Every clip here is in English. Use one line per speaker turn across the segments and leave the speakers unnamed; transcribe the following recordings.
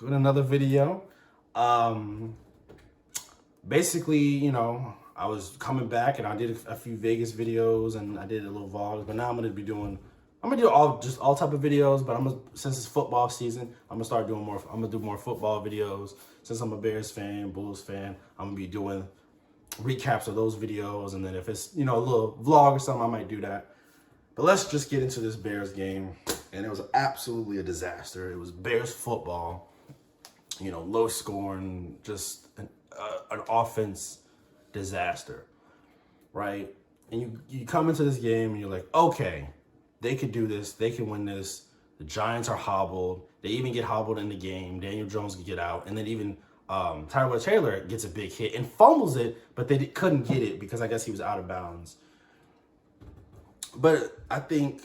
with another video. Basically, I was coming back and I did a few Vegas videos and I did a little vlog, but now I'm gonna do all type of videos, but since it's football season, I'm gonna do more football videos. Since I'm a Bears fan, Bulls fan, I'm gonna be doing recaps of those videos, and then if it's a little vlog or something, I might do that. But let's just get into this Bears game. And it was absolutely a disaster. It was Bears football, low scoring, just an offense disaster, right? And you come into this game and you're like, okay, they could do this. They can win this. The Giants are hobbled. They even get hobbled in the game. Daniel Jones could get out. And then even Tyrod Taylor gets a big hit and fumbles it, but they couldn't get it because I guess he was out of bounds. But I think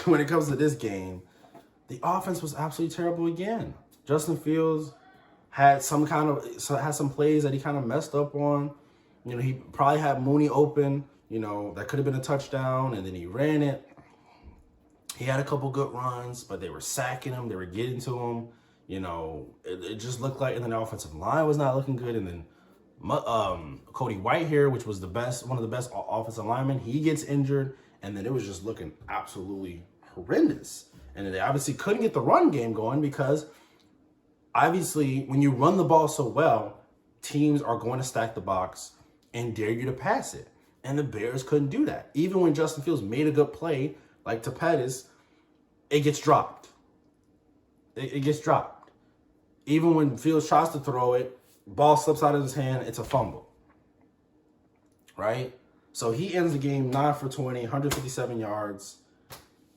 when it comes to this game, the offense was absolutely terrible again. Justin Fields had some plays that he kind of messed up on. He probably had Mooney open, that could have been a touchdown, and then he ran it. He had a couple good runs, but they were sacking him. They were getting to him. It just looked like, and then the offensive line was not looking good. And then Cody Whitehair, which was one of the best offensive linemen, he gets injured. And then it was just looking absolutely horrendous. And they obviously couldn't get the run game going because obviously when you run the ball so well, teams are going to stack the box and dare you to pass it. And the Bears couldn't do that. Even when Justin Fields made a good play, like to Pettis, it gets dropped. It gets dropped. Even when Fields tries to throw it, ball slips out of his hand, it's a fumble. Right? So he ends the game 9 for 20, 157 yards.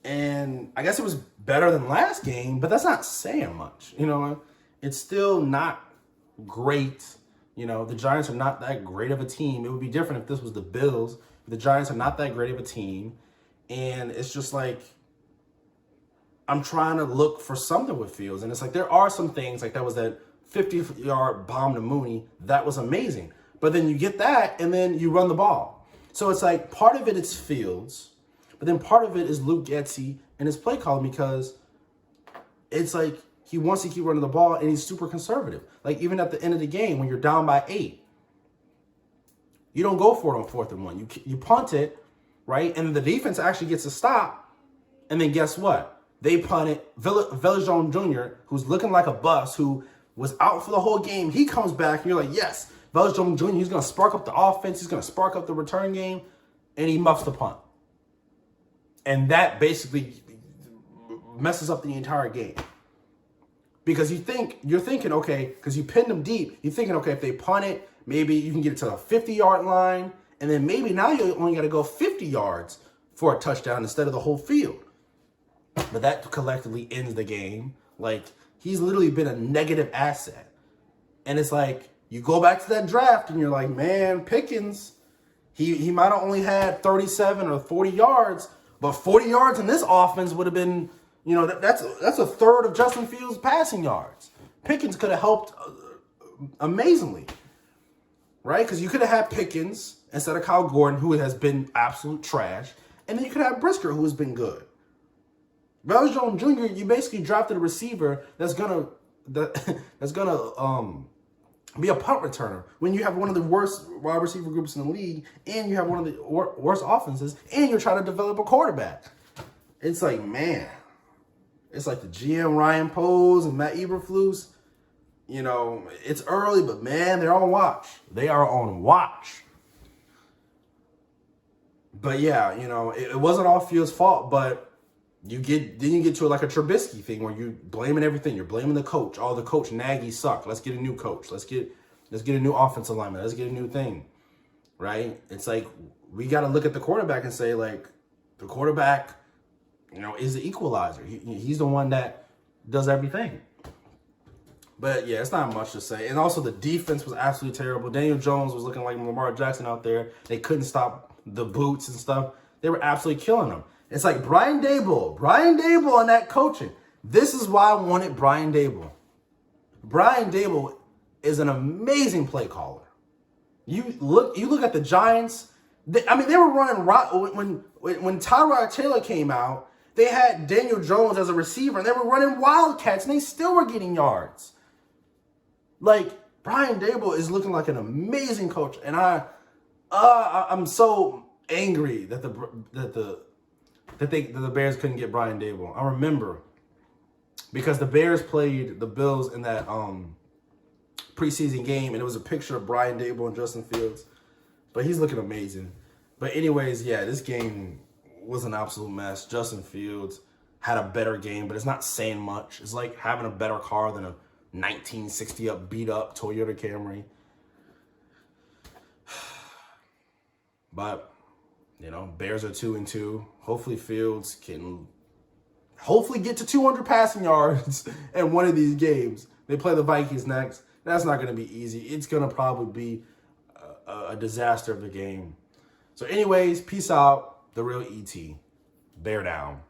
And I guess it was better than last game, but that's not saying much. It's still not great. The Giants are not that great of a team. It would be different if this was the Bills. The Giants are not that great of a team. And it's just like, I'm trying to look for something with Fields. And it's like, there are some things, like that was that 50-yard bomb to Mooney. That was amazing. But then you get that, and then you run the ball. So it's like part of it is Fields, but then part of it is Luke Getsy and his play calling, because it's like he wants to keep running the ball and he's super conservative. Like even at the end of the game when you're down by 8, you don't go for it on 4th and 1. You punt it, right? And the defense actually gets a stop. And then guess what? They punt it. Velus Jr., who's looking like a bust, who was out for the whole game, he comes back and you're like, yes, Velus Jones Jr., he's going to spark up the offense. He's going to spark up the return game. And he muffs the punt. And that basically messes up the entire game. Because you're thinking, okay, because you pinned them deep, you're thinking, okay, if they punt it, maybe you can get it to the 50-yard line. And then maybe now you only got to go 50 yards for a touchdown instead of the whole field. But that collectively ends the game. Like, he's literally been a negative asset. And it's like, you go back to that draft and you're like, man, Pickens, he might have only had 37 or 40 yards, but 40 yards in this offense would have been, that's a third of Justin Fields' passing yards. Pickens could have helped amazingly, right? Because you could have had Pickens instead of Kyle Gordon, who has been absolute trash, and then you could have Brisker, who has been good. Velus Jones Jr., you basically drafted a receiver that's gonna be a punt returner when you have one of the worst wide receiver groups in the league, and you have one of the worst offenses, and you're trying to develop a quarterback. It's like, man, it's like the GM Ryan Poles and Matt Eberflus. It's early, but man, they're on watch. They are on watch. But yeah, it wasn't all Fields' fault, but you get to like a Trubisky thing where you blaming everything. You're blaming the coach. Oh, the coach Nagy sucked. Let's get a new coach. Let's get a new offensive lineman. Let's get a new thing, right? It's like we got to look at the quarterback and say, like, the quarterback, is the equalizer. He's the one that does everything. But yeah, it's not much to say. And also the defense was absolutely terrible. Daniel Jones was looking like Lamar Jackson out there. They couldn't stop the boots and stuff. They were absolutely killing him. It's like Brian Daboll and that coaching. This is why I wanted Brian Daboll. Brian Daboll is an amazing play caller. You look at the Giants. They were running when Tyrod Taylor came out. They had Daniel Jones as a receiver, and they were running wildcats, and they still were getting yards. Like, Brian Daboll is looking like an amazing coach, and I'm so angry that the Bears couldn't get Brian Daboll. I remember because the Bears played the Bills in that preseason game, and it was a picture of Brian Daboll and Justin Fields, but he's looking amazing. But anyways, yeah, this game was an absolute mess. Justin Fields had a better game, but it's not saying much. It's like having a better car than a 1960 beat up Toyota Camry. But, you know, Bears are 2-2. Hopefully Fields can get to 200 passing yards in one of these games. They play the Vikings next. That's not going to be easy. It's going to probably be a disaster of a game. So anyways, peace out. The real ET. Bear down.